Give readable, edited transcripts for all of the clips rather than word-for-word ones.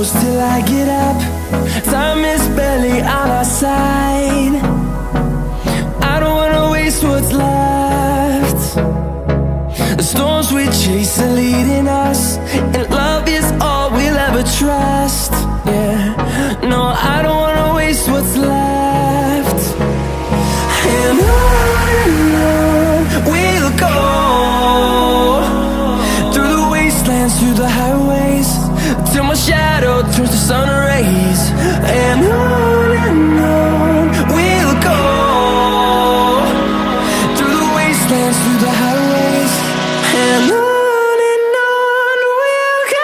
close till I get up. Time is barely on our side. I don't wanna waste what's left. The storms we chase are leading us, and love is all we'll ever trust. Yeah, no, I don't wanna waste what's left. And on we'll go, through the wastelands, through the highways, till my shadow turns to sun rays. And on we'll go, through the wastelands, through the highways, and on we'll go.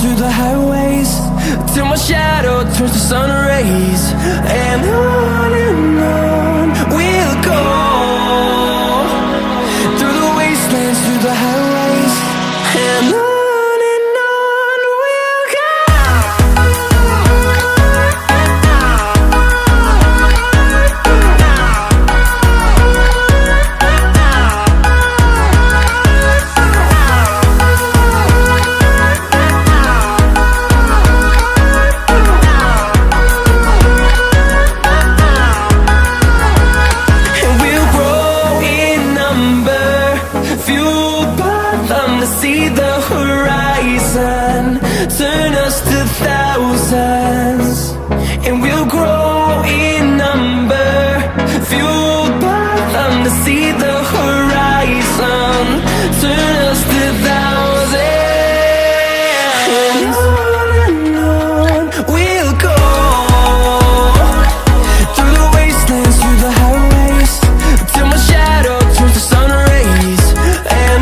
Through the highways, till my shadow turns to sun rays. And on we'll go, through the wastelands, through the highways, and on we'll go. See the horizon, turn us to thousands, and we'll grow in number, fueled by them. To see the horizon, turn us to thousands, and on we'll go, through the wastelands, through the highways, till my shadow turns to sun rays. And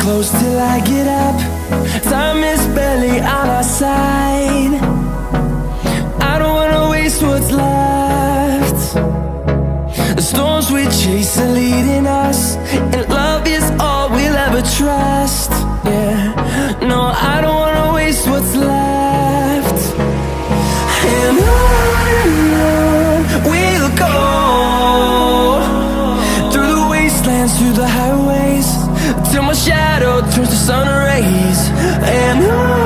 close till I get up. Time is barely on our side. I don't wanna waste what's left. The storms we chase are leading us, and love is all we'll ever trust. Yeah, no, I don't wanna waste what's left. And on we'll go, through the wastelands, through the highways, till my shadow turns to sun rays. And on